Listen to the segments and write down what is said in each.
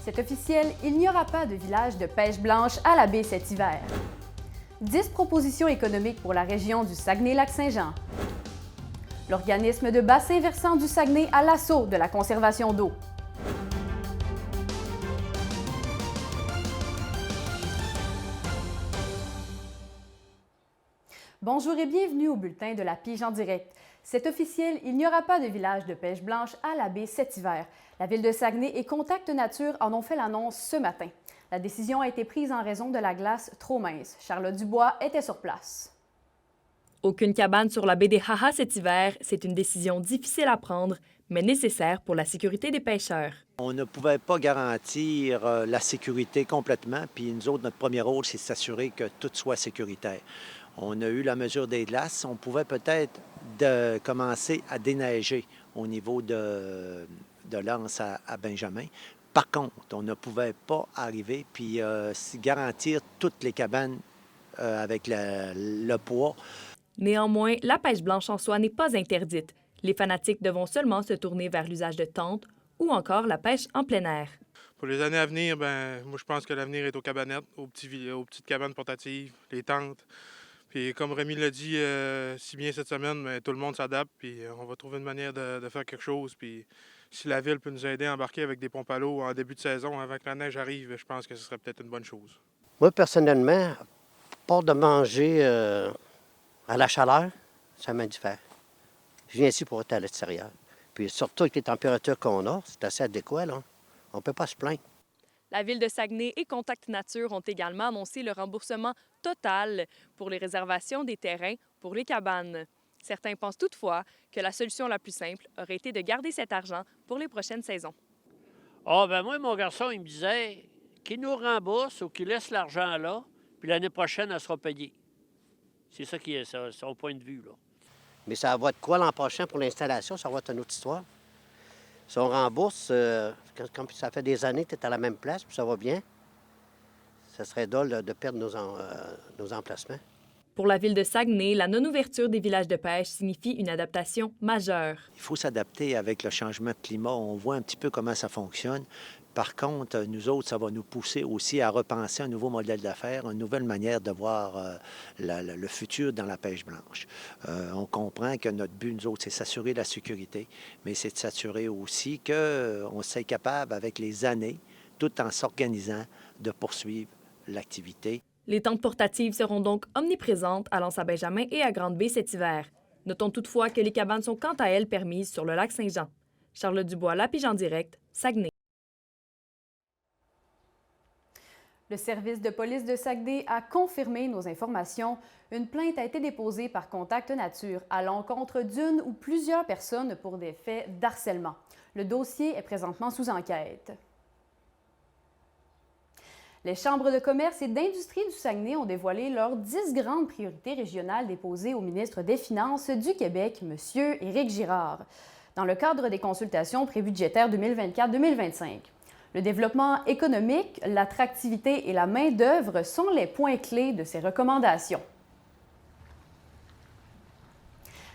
C'est officiel, il n'y aura pas de village de pêche blanche à la baie cet hiver. 10 propositions économiques pour la région du Saguenay-Lac-Saint-Jean. L'organisme de bassin versant du Saguenay à l'assaut de la conservation d'eau. Bonjour et bienvenue au bulletin de la Pige en direct. C'est officiel, il n'y aura pas de village de pêche blanche à la baie cet hiver. La ville de Saguenay et Contact Nature en ont fait l'annonce ce matin. La décision a été prise en raison de la glace trop mince. Charlotte Dubois était sur place. Aucune cabane sur la baie des Ha-Ha cet hiver, c'est une décision difficile à prendre, mais nécessaire pour la sécurité des pêcheurs. On ne pouvait pas garantir la sécurité complètement, puis nous autres, notre premier rôle, c'est de s'assurer que tout soit sécuritaire. On a eu la mesure des glaces. On pouvait peut-être commencer à déneiger au niveau de l'anse à Benjamin. Par contre, on ne pouvait pas arriver puis garantir toutes les cabanes avec le poids. Néanmoins, la pêche blanche en soi n'est pas interdite. Les fanatiques devront seulement se tourner vers l'usage de tentes ou encore la pêche en plein air. Pour les années à venir, moi je pense que l'avenir est aux cabanettes, aux petites cabanes portatives, les tentes. Puis comme Rémi l'a dit si bien cette semaine, tout le monde s'adapte, puis on va trouver une manière de faire quelque chose. Puis si la ville peut nous aider à embarquer avec des pompes à l'eau en début de saison, avant que la neige arrive, je pense que ce serait peut-être une bonne chose. Moi, personnellement, pas de manger à la chaleur, ça m'indiffère. Je viens ici pour être à l'extérieur. Puis surtout avec les températures qu'on a, c'est assez adéquat, là. On ne peut pas se plaindre. La Ville de Saguenay et Contact Nature ont également annoncé le remboursement total pour les réservations des terrains pour les cabanes. Certains pensent toutefois que la solution la plus simple aurait été de garder cet argent pour les prochaines saisons. Moi, mon garçon, il me disait qu'il nous rembourse ou qu'il laisse l'argent là, puis l'année prochaine, elle sera payée. C'est ça qui est son point de vue, là. Mais ça va être quoi l'an prochain pour l'installation? Ça va être une autre histoire. Si on rembourse, comme ça fait des années que tu es à la même place, puis ça va bien, ça serait drôle de perdre nos emplacements. Pour la ville de Saguenay, la non-ouverture des villages de pêche signifie une adaptation majeure. Il faut s'adapter avec le changement de climat. On voit un petit peu comment ça fonctionne. Par contre, nous autres, ça va nous pousser aussi à repenser un nouveau modèle d'affaires, une nouvelle manière de voir le futur dans la pêche blanche. On comprend que notre but, nous autres, c'est s'assurer la sécurité, mais c'est de s'assurer aussi qu'on soit capable, avec les années, tout en s'organisant, de poursuivre l'activité. Les tentes portatives seront donc omniprésentes à l'Anse-à-Benjamin et à Grande-Baie cet hiver. Notons toutefois que les cabanes sont quant à elles permises sur le lac Saint-Jean. Charlotte Dubois, La Pige en direct, Saguenay. Le service de police de Saguenay a confirmé nos informations. Une plainte a été déposée par Contact Nature à l'encontre d'une ou plusieurs personnes pour des faits d'harcèlement. Le dossier est présentement sous enquête. Les chambres de commerce et d'industrie du Saguenay ont dévoilé leurs 10 grandes priorités régionales déposées au ministre des Finances du Québec, M. Éric Girard, dans le cadre des consultations prébudgétaires 2024-2025. Le développement économique, l'attractivité et la main-d'œuvre sont les points clés de ces recommandations.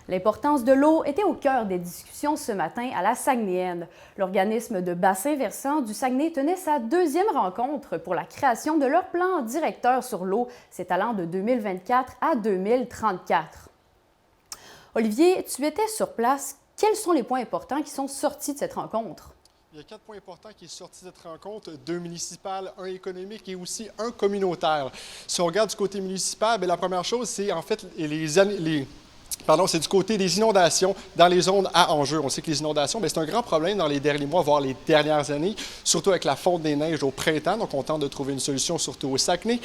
L'importance de l'eau était au cœur des discussions ce matin à la Saguenayenne. L'organisme de bassin versant du Saguenay tenait sa deuxième rencontre pour la création de leur plan directeur sur l'eau s'étalant de 2024 à 2034. Olivier, tu étais sur place. Quels sont les points importants qui sont sortis de cette rencontre? Il y a 4 points importants qui sont sortis de cette rencontre, 2 municipales, 1 économique et aussi 1 communautaire. Si on regarde du côté municipal, la première chose, c'est en fait c'est du côté des inondations dans les zones à enjeu. On sait que les inondations, c'est un grand problème dans les derniers mois, voire les dernières années, surtout avec la fonte des neiges au printemps. Donc, on tente de trouver une solution, surtout au Saguenay.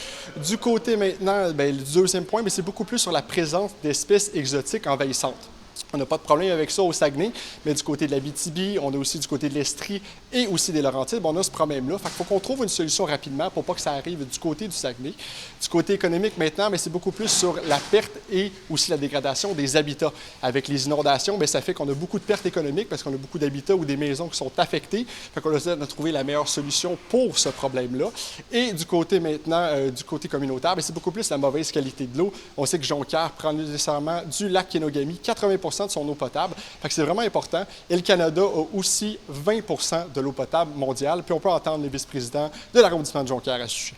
Du côté maintenant, le deuxième point, c'est beaucoup plus sur la présence d'espèces exotiques envahissantes. On n'a pas de problème avec ça au Saguenay, mais du côté de l'Abitibi, on a aussi du côté de l'Estrie et aussi des Laurentides, on a ce problème-là. Fait qu'il faut qu'on trouve une solution rapidement pour pas que ça arrive du côté du Saguenay. Du côté économique maintenant, c'est beaucoup plus sur la perte et aussi la dégradation des habitats. Avec les inondations, ça fait qu'on a beaucoup de pertes économiques parce qu'on a beaucoup d'habitats ou des maisons qui sont affectées. Fait qu'on essaie de trouver la meilleure solution pour ce problème-là. Et du côté maintenant, du côté communautaire, c'est beaucoup plus la mauvaise qualité de l'eau. On sait que Jonquière prend nécessairement du lac Kenogami. 80 80 de son eau potable. Fait que c'est vraiment important. Et le Canada a aussi 20 de l'eau potable mondiale. Puis on peut entendre les vice-présidents de l'arrondissement de Jonquière à ce sujet.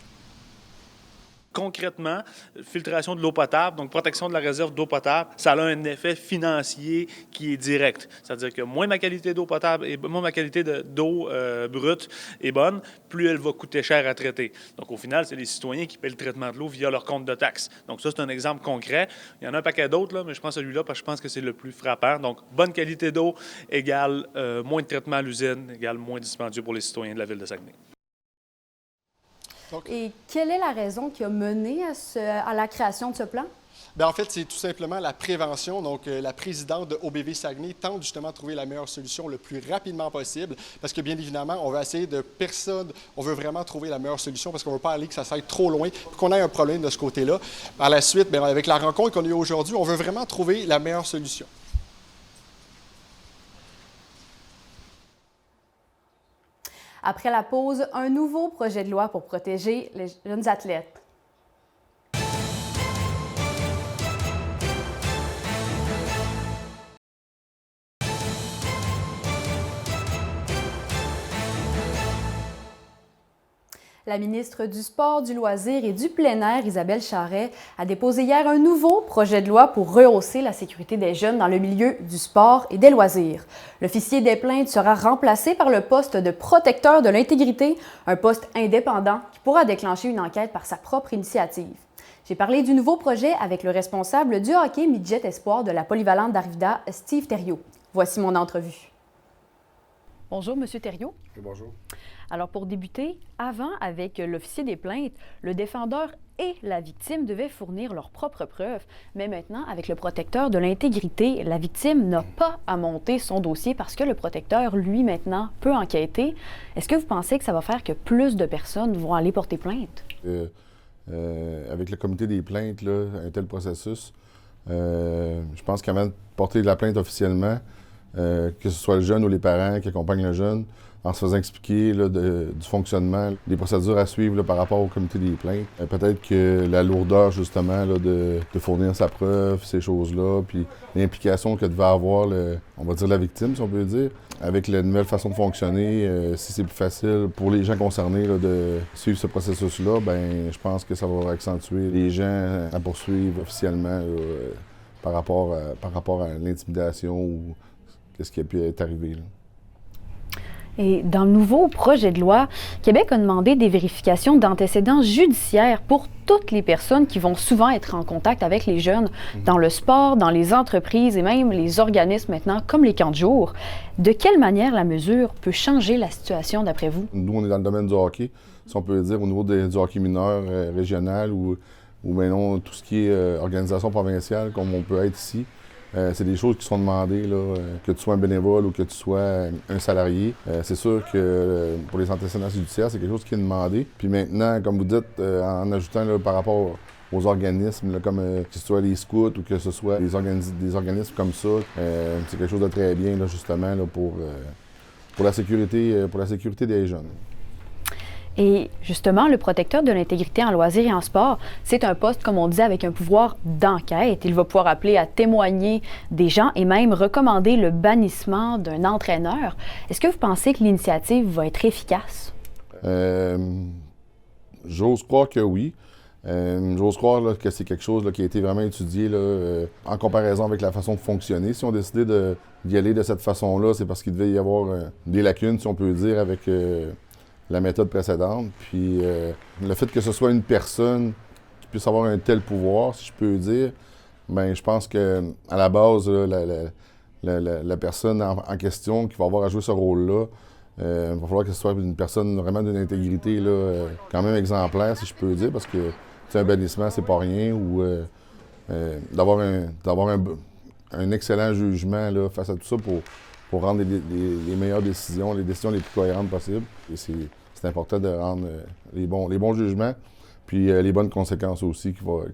Concrètement, filtration de l'eau potable, donc protection de la réserve d'eau potable, ça a un effet financier qui est direct. C'est-à-dire que moins ma qualité d'eau potable et moins ma qualité d'eau brute est bonne, plus elle va coûter cher à traiter. Donc au final, c'est les citoyens qui paient le traitement de l'eau via leur compte de taxes. Donc ça, c'est un exemple concret. Il y en a un paquet d'autres, là, mais je prends celui-là parce que je pense que c'est le plus frappant. Donc bonne qualité d'eau égale moins de traitement à l'usine, égale moins dispendieux pour les citoyens de la ville de Saguenay. Et quelle est la raison qui a mené à la création de ce plan? Bien, en fait, c'est tout simplement la prévention. Donc, la présidente de OBV Saguenay tente justement de trouver la meilleure solution le plus rapidement possible parce que, bien évidemment, on va essayer de personne. On veut vraiment trouver la meilleure solution parce qu'on ne veut pas aller que ça s'aille trop loin et qu'on ait un problème de ce côté-là. Par la suite, bien, avec la rencontre qu'on a eue aujourd'hui, on veut vraiment trouver la meilleure solution. Après la pause, un nouveau projet de loi pour protéger les jeunes athlètes. La ministre du Sport, du Loisir et du Plein Air, Isabelle Charret, a déposé hier un nouveau projet de loi pour rehausser la sécurité des jeunes dans le milieu du sport et des loisirs. L'officier des plaintes sera remplacé par le poste de protecteur de l'intégrité, un poste indépendant qui pourra déclencher une enquête par sa propre initiative. J'ai parlé du nouveau projet avec le responsable du hockey Midget Espoir de la polyvalente d'Arvida, Steve Thériault. Voici mon entrevue. Bonjour, Monsieur Thériault. Oui, bonjour. Alors, pour débuter, avant, avec l'officier des plaintes, le défendeur et la victime devaient fournir leurs propres preuves. Mais maintenant, avec le protecteur de l'intégrité, la victime n'a pas à monter son dossier parce que le protecteur, lui, maintenant, peut enquêter. Est-ce que vous pensez que ça va faire que plus de personnes vont aller porter plainte? Avec le comité des plaintes, là, un tel processus, je pense qu'avant de porter de la plainte officiellement, que ce soit le jeune ou les parents qui accompagnent le jeune, en se faisant expliquer là, du fonctionnement, des procédures à suivre là, par rapport au comité des plaintes. Peut-être que la lourdeur, justement, là, de fournir sa preuve, ces choses-là, puis l'implication que devait avoir, on va dire, la victime, si on peut dire. Avec la nouvelle façon de fonctionner, si c'est plus facile pour les gens concernés là, de suivre ce processus-là, bien, je pense que ça va accentuer les gens à poursuivre officiellement là, par rapport à l'intimidation ou ce qui a pu être arrivé. Là. Et dans le nouveau projet de loi, Québec a demandé des vérifications d'antécédents judiciaires pour toutes les personnes qui vont souvent être en contact avec les jeunes dans le sport, dans les entreprises et même les organismes maintenant, comme les camps de jour. De quelle manière la mesure peut changer la situation d'après vous? Nous, on est dans le domaine du hockey, si on peut dire, au niveau du hockey mineur régional ou non, tout ce qui est organisation provinciale, comme on peut être ici. C'est des choses qui sont demandées, là, que tu sois un bénévole ou que tu sois un salarié. C'est sûr que pour les antécédents judiciaires, c'est quelque chose qui est demandé. Puis maintenant, comme vous dites, en ajoutant là, par rapport aux organismes, là, comme que ce soit les scouts ou que ce soit des organismes comme ça, c'est quelque chose de très bien, là, justement, là, pour la sécurité des jeunes. Et justement, le protecteur de l'intégrité en loisirs et en sport, c'est un poste, comme on disait, avec un pouvoir d'enquête. Il va pouvoir appeler à témoigner des gens et même recommander le bannissement d'un entraîneur. Est-ce que vous pensez que l'initiative va être efficace? J'ose croire que oui. J'ose croire là, que c'est quelque chose là, qui a été vraiment étudié là, en comparaison avec la façon de fonctionner. Si on décidait d'y aller de cette façon-là, c'est parce qu'il devait y avoir des lacunes, si on peut dire, avec la méthode précédente. Puis le fait que ce soit une personne qui puisse avoir un tel pouvoir, si je peux dire, bien, je pense qu'à la base, là, la personne en question qui va avoir à jouer ce rôle-là, il va falloir que ce soit une personne vraiment d'une intégrité là, quand même exemplaire, si je peux dire, parce que un bannissement, c'est pas rien, ou d'avoir un excellent jugement là, face à tout ça pour rendre les meilleures décisions, les décisions les plus cohérentes possibles. Et c'est important de rendre les bons jugements, puis les bonnes conséquences aussi qui vont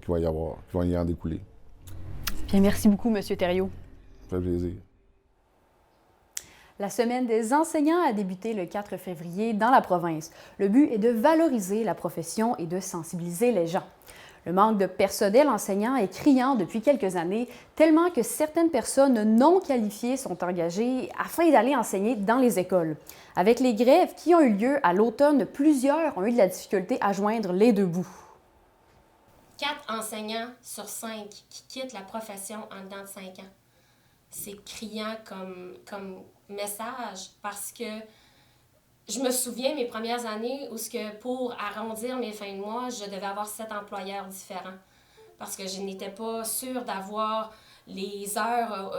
y en découler. Bien, merci beaucoup, M. Thériault. Ça fait plaisir. La semaine des enseignants a débuté le 4 février dans la province. Le but est de valoriser la profession et de sensibiliser les gens. Le manque de personnel enseignant est criant depuis quelques années, tellement que certaines personnes non qualifiées sont engagées afin d'aller enseigner dans les écoles. Avec les grèves qui ont eu lieu à l'automne, plusieurs ont eu de la difficulté à joindre les deux bouts. 4 enseignants sur 5 qui quittent la profession en dedans de 5 ans. C'est criant comme message parce que je me souviens mes premières années où pour arrondir mes fins de mois, je devais avoir 7 employeurs différents parce que je n'étais pas sûre d'avoir les heures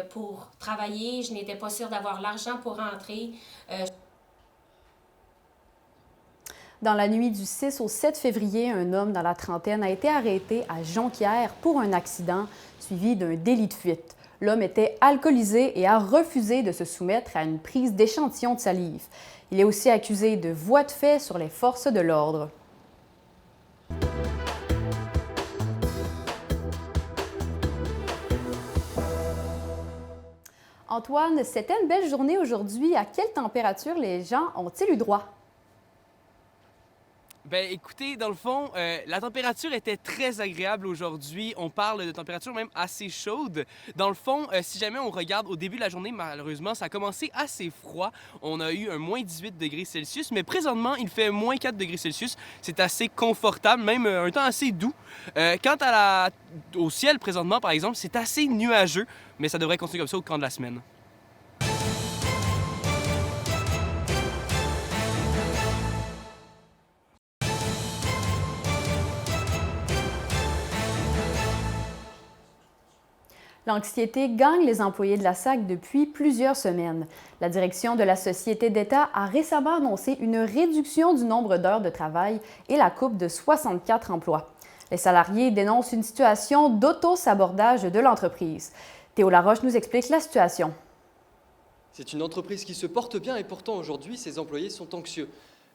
pour travailler, je n'étais pas sûre d'avoir l'argent pour rentrer. Dans la nuit du 6 au 7 février, un homme dans la trentaine a été arrêté à Jonquière pour un accident suivi d'un délit de fuite. L'homme était alcoolisé et a refusé de se soumettre à une prise d'échantillon de salive. Il est aussi accusé de voies de fait sur les forces de l'ordre. Antoine, c'était une belle journée aujourd'hui. À quelle température les gens ont-ils eu droit? Bien, écoutez, dans le fond, la température était très agréable aujourd'hui. On parle de température même assez chaude. Dans le fond, si jamais on regarde au début de la journée, malheureusement, ça a commencé assez froid. On a eu un moins 18 degrés Celsius, mais présentement, il fait moins 4 degrés Celsius. C'est assez confortable, même un temps assez doux. Quant au ciel, présentement, par exemple, c'est assez nuageux, mais ça devrait continuer comme ça au cours de la semaine. L'anxiété gagne les employés de la SAC depuis plusieurs semaines. La direction de la Société d'État a récemment annoncé une réduction du nombre d'heures de travail et la coupe de 64 emplois. Les salariés dénoncent une situation d'auto-sabordage de l'entreprise. Théo Laroche nous explique la situation. C'est une entreprise qui se porte bien et pourtant aujourd'hui, ses employés sont anxieux.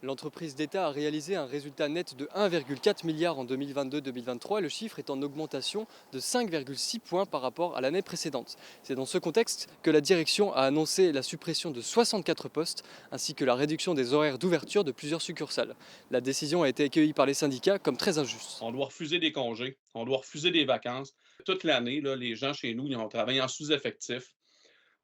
L'entreprise d'État a réalisé un résultat net de 1,4 milliard en 2022-2023. Le chiffre est en augmentation de 5,6 points par rapport à l'année précédente. C'est dans ce contexte que la direction a annoncé la suppression de 64 postes ainsi que la réduction des horaires d'ouverture de plusieurs succursales. La décision a été accueillie par les syndicats comme très injuste. On doit refuser des congés, on doit refuser des vacances. Toute l'année, les gens chez nous, ils ont travaillé en sous-effectif.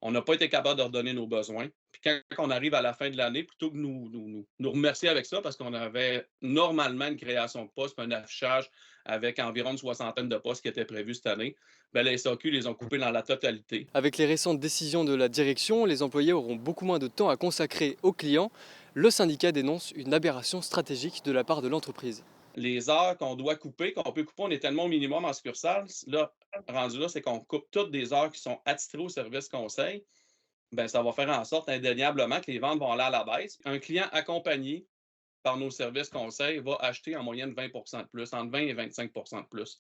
On n'a pas été capable de redonner nos besoins. Puis quand on arrive à la fin de l'année, plutôt que nous remercier avec ça, parce qu'on avait normalement une création de postes, un affichage avec environ une soixantaine de postes qui étaient prévus cette année, bien, les SAQ les ont coupés dans la totalité. Avec les récentes décisions de la direction, les employés auront beaucoup moins de temps à consacrer aux clients. Le syndicat dénonce une aberration stratégique de la part de l'entreprise. Les heures qu'on doit couper, qu'on peut couper, on est tellement au minimum en succursale. Là, rendu là, c'est qu'on coupe toutes des heures qui sont attitrées au service conseil. Bien, ça va faire en sorte indéniablement que les ventes vont aller à la baisse. Un client accompagné par nos services conseils va acheter en moyenne 20 % de plus, entre 20 et 25 % de plus.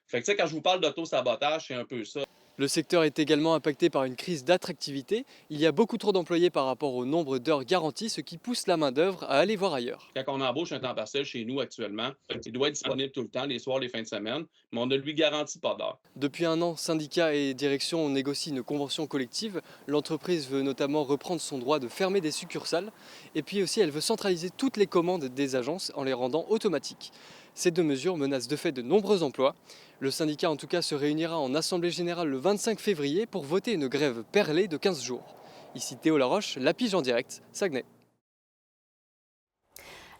Fait que, tu sais, quand je vous parle d'auto-sabotage, c'est un peu ça. Le secteur est également impacté par une crise d'attractivité. Il y a beaucoup trop d'employés par rapport au nombre d'heures garanties, ce qui pousse la main-d'œuvre à aller voir ailleurs. Quand on embauche un temps partiel chez nous actuellement, il doit être disponible tout le temps, les soirs, les fins de semaine, mais on ne lui garantit pas d'heures. Depuis un an, syndicats et direction négocient une convention collective. L'entreprise veut notamment reprendre son droit de fermer des succursales. Et puis aussi, elle veut centraliser toutes les commandes des agences en les rendant automatiques. Ces deux mesures menacent de fait de nombreux emplois. Le syndicat en tout cas se réunira en assemblée générale le 25 février pour voter une grève perlée de 15 jours. Ici Théo Laroche, La Pige en direct, Saguenay.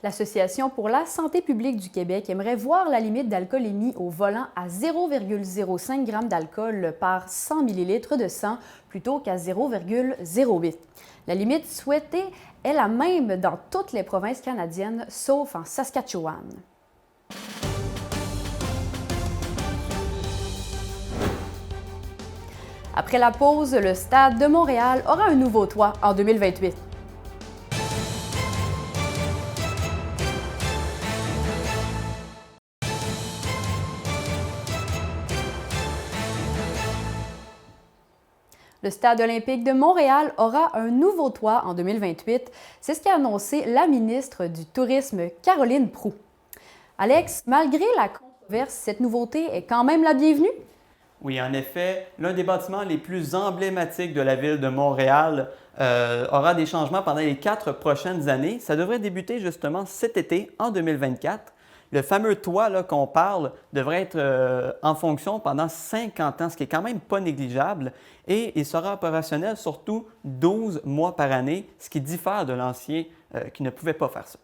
L'Association pour la santé publique du Québec aimerait voir la limite d'alcoolémie au volant à 0,05 g d'alcool par 100 ml de sang plutôt qu'à 0,08. La limite souhaitée est la même dans toutes les provinces canadiennes, sauf en Saskatchewan. Après la pause, le Stade de Montréal aura un nouveau toit en 2028. Le Stade olympique de Montréal aura un nouveau toit en 2028. C'est ce qu'a annoncé la ministre du Tourisme, Caroline Proulx. Alex, malgré la controverse, cette nouveauté est quand même la bienvenue? Oui, en effet, l'un des bâtiments les plus emblématiques de la ville de Montréal aura des changements pendant les 4 prochaines années. Ça devrait débuter justement cet été, en 2024. Le fameux toit là, qu'on parle devrait être en fonction pendant 50 ans, ce qui est quand même pas négligeable, et il sera opérationnel surtout 12 mois par année, ce qui diffère de l'ancien qui ne pouvait pas faire ça.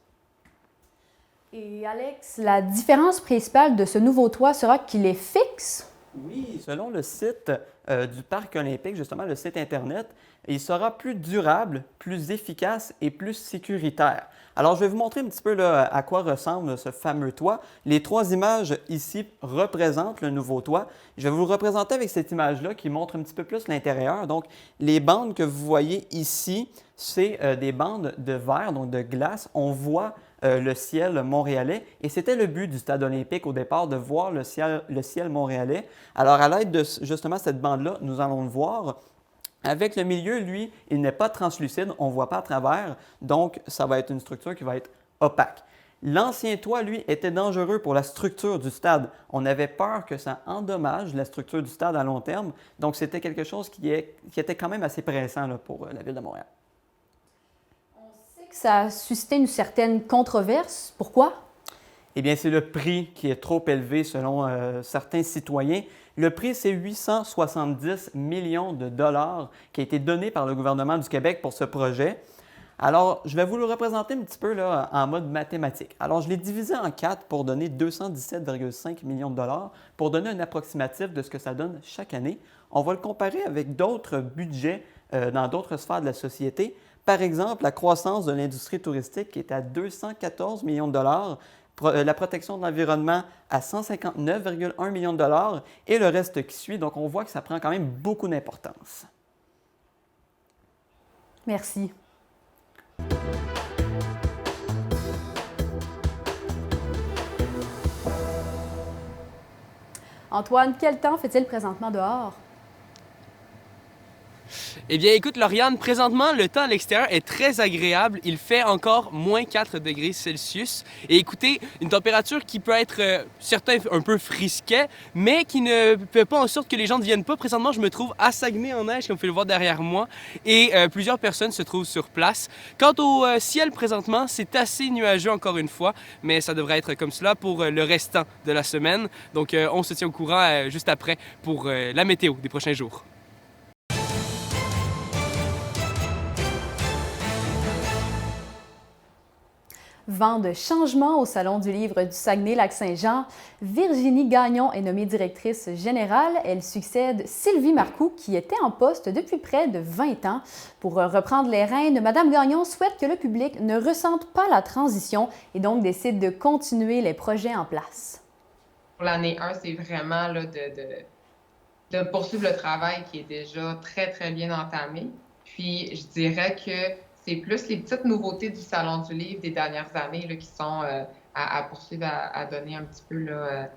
Et Alex, la différence principale de ce nouveau toit sera qu'il est fixe? Oui, selon le site du Parc olympique, justement le site Internet, il sera plus durable, plus efficace et plus sécuritaire. Alors, je vais vous montrer un petit peu là, à quoi ressemble ce fameux toit. Les 3 images ici représentent le nouveau toit. Je vais vous le représenter avec cette image-là qui montre un petit peu plus l'intérieur. Donc, les bandes que vous voyez ici, c'est des bandes de verre, donc de glace. On voit le ciel montréalais. Et c'était le but du stade olympique au départ, de voir le ciel montréalais. Alors, à l'aide de justement cette bande-là, nous allons le voir. Avec le milieu, lui, il n'est pas translucide, on ne voit pas à travers, donc ça va être une structure qui va être opaque. L'ancien toit, lui, était dangereux pour la structure du stade. On avait peur que ça endommage la structure du stade à long terme, donc c'était quelque chose qui était quand même assez pressant là, pour la Ville de Montréal. Ça a suscité une certaine controverse. Pourquoi? Eh bien, c'est le prix qui est trop élevé selon certains citoyens. Le prix, c'est 870 millions de dollars qui a été donné par le gouvernement du Québec pour ce projet. Alors, je vais vous le représenter un petit peu là, en mode mathématique. Alors, je l'ai divisé en 4 pour donner 217,5 millions de dollars, pour donner un approximatif de ce que ça donne chaque année. On va le comparer avec d'autres budgets dans d'autres sphères de la société. Par exemple, la croissance de l'industrie touristique qui est à 214 millions de dollars, la protection de l'environnement à 159,1 millions de dollars et le reste qui suit. Donc, on voit que ça prend quand même beaucoup d'importance. Merci. Antoine, quel temps fait-il présentement dehors? Eh bien, écoute, Lauriane, présentement, le temps à l'extérieur est très agréable. Il fait encore moins 4 degrés Celsius. Et écoutez, une température qui peut être, certains, un peu frisquet, mais qui ne fait pas en sorte que les gens ne viennent pas. Présentement, je me trouve à Saguenay-en-Neige, comme vous pouvez le voir derrière moi, et plusieurs personnes se trouvent sur place. Quant au ciel, présentement, c'est assez nuageux encore une fois, mais ça devrait être comme cela pour le restant de la semaine. Donc, on se tient au courant juste après pour la météo des prochains jours. Vent de changement au Salon du livre du Saguenay-Lac-Saint-Jean. Virginie Gagnon est nommée directrice générale. Elle succède Sylvie Marcoux, qui était en poste depuis près de 20 ans. Pour reprendre les rênes, Mme Gagnon souhaite que le public ne ressente pas la transition et donc décide de continuer les projets en place. Pour l'année 1, c'est vraiment là, de poursuivre le travail qui est déjà très, très bien entamé. Puis, je dirais que c'est plus les petites nouveautés du Salon du livre des dernières années là, qui sont à poursuivre, à donner un petit peu là,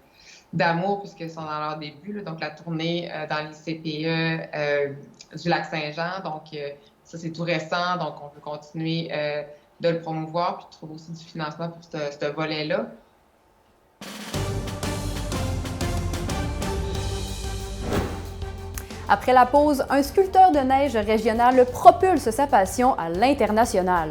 d'amour puisqu'ils sont dans leur début. Là. Donc, la tournée dans les CPE du Lac-Saint-Jean. Donc, ça, c'est tout récent. Donc, on veut continuer de le promouvoir puis de trouver aussi du financement pour ce volet-là. Après la pause, un sculpteur de neige régional propulse sa passion à l'international.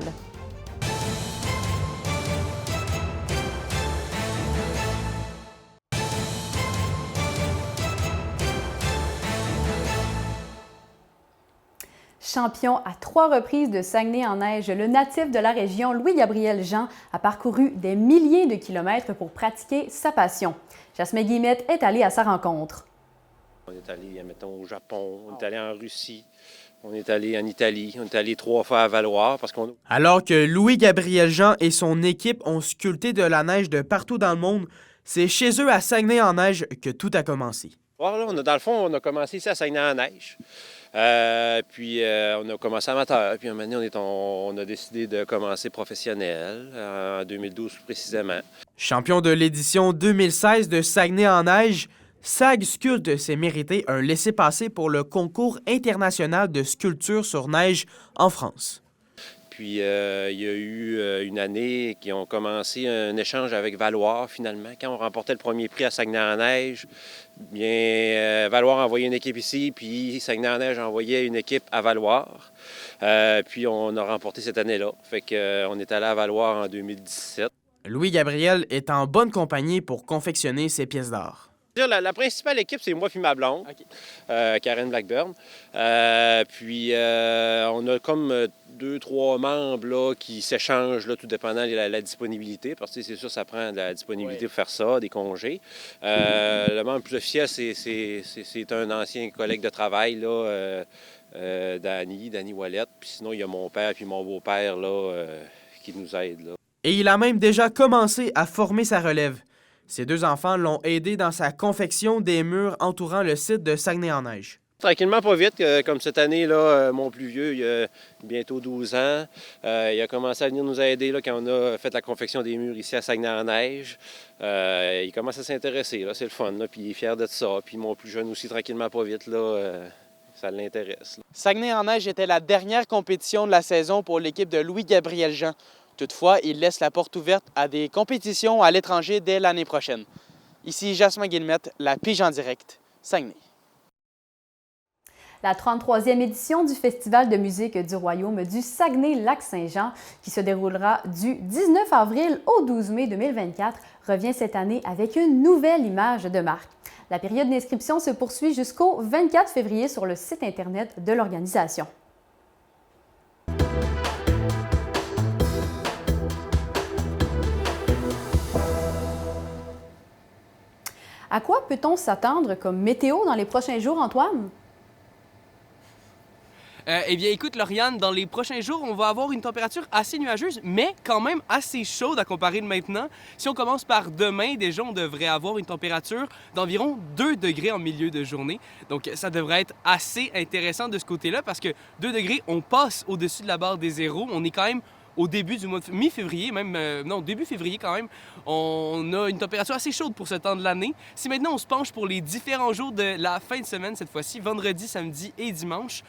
Champion à 3 reprises de Saguenay-en-Neige, le natif de la région, Louis-Gabriel Jean, a parcouru des milliers de kilomètres pour pratiquer sa passion. Jasmin Guillemette est allée à sa rencontre. On est allé, mettons, au Japon, on est allé en Russie, on est allé en Italie, on est allé 3 fois à Valloire parce qu'on... Alors que Louis-Gabriel Jean et son équipe ont sculpté de la neige de partout dans le monde, c'est chez eux à Saguenay-en-Neige que tout a commencé. Voilà, dans le fond, on a commencé ici à Saguenay-en-Neige. Puis on a commencé amateur, puis un moment donné, on a décidé de commencer professionnel en 2012 précisément. Champion de l'édition 2016 de Saguenay-en-Neige, SAG Sculpte s'est mérité un laissez-passer pour le concours international de sculpture sur neige en France. Puis il y a eu une année qui ont commencé un échange avec Valloire finalement. Quand on remportait le premier prix à Saguenay-en-Neige, bien Valloire envoyait une équipe ici, puis Saguenay-en-Neige envoyait une équipe à Valloire. Puis on a remporté cette année-là. Fait qu'on est allé à Valloire en 2017. Louis-Gabriel est en bonne compagnie pour confectionner ses pièces d'art. La principale équipe, c'est moi puis ma blonde, Karen Blackburn. Puis on a comme 2-3 membres là, qui s'échangent, là, tout dépendant de la disponibilité, parce que c'est sûr ça prend de la disponibilité pour faire ça, des congés. Le membre plus officiel, c'est un ancien collègue de travail, là, Danny Ouellette. Puis sinon, il y a mon père puis mon beau-père là, qui nous aident. Là. Et il a même déjà commencé à former sa relève. Ses 2 enfants l'ont aidé dans sa confection des murs entourant le site de Saguenay-en-Neige. Tranquillement, pas vite, comme cette année, là, mon plus vieux, il a bientôt 12 ans. Il a commencé à venir nous aider là, quand on a fait la confection des murs ici à Saguenay-en-Neige. Il commence à s'intéresser, c'est le fun, là, puis il est fier de ça. Puis mon plus jeune aussi, tranquillement, pas vite, là, ça l'intéresse. Saguenay-en-Neige était la dernière compétition de la saison pour l'équipe de Louis-Gabriel Jean. Toutefois, il laisse la porte ouverte à des compétitions à l'étranger dès l'année prochaine. Ici Jasmin Guillemette, La Pige en direct, Saguenay. La 33e édition du Festival de musique du Royaume du Saguenay-Lac-Saint-Jean, qui se déroulera du 19 avril au 12 mai 2024, revient cette année avec une nouvelle image de marque. La période d'inscription se poursuit jusqu'au 24 février sur le site Internet de l'organisation. À quoi peut-on s'attendre comme météo dans les prochains jours, Antoine? Eh bien, écoute, Lauriane, dans les prochains jours, on va avoir une température assez nuageuse, mais quand même assez chaude à comparer de maintenant. Si on commence par demain, déjà, on devrait avoir une température d'environ 2 degrés en milieu de journée. Donc, ça devrait être assez intéressant de ce côté-là parce que 2 degrés, on passe au-dessus de la barre des zéros. On est quand même au début du mois de mi-février, début février quand même, on a une température assez chaude pour ce temps de l'année. Si maintenant on se penche pour les différents jours de la fin de semaine, cette fois-ci, vendredi, samedi et dimanche,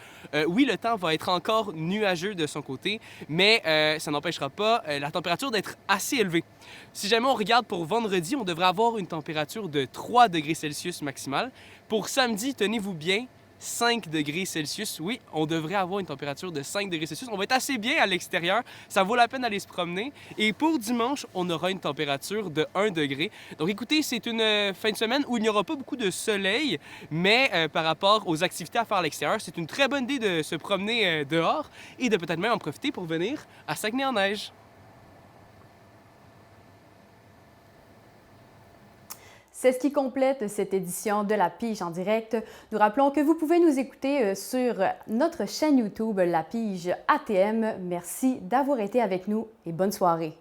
oui, le temps va être encore nuageux de son côté, mais ça n'empêchera pas la température d'être assez élevée. Si jamais on regarde pour vendredi, on devrait avoir une température de 3 degrés Celsius maximale. Pour samedi, tenez-vous bien, 5 degrés Celsius. Oui, on devrait avoir une température de 5 degrés Celsius. On va être assez bien à l'extérieur. Ça vaut la peine d'aller se promener. Et pour dimanche, on aura une température de 1 degré. Donc écoutez, c'est une fin de semaine où il n'y aura pas beaucoup de soleil, mais par rapport aux activités à faire à l'extérieur, c'est une très bonne idée de se promener dehors et de peut-être même en profiter pour venir à Saguenay-en-Neige. C'est ce qui complète cette édition de La Pige en direct. Nous rappelons que vous pouvez nous écouter sur notre chaîne YouTube La Pige ATM. Merci d'avoir été avec nous et bonne soirée.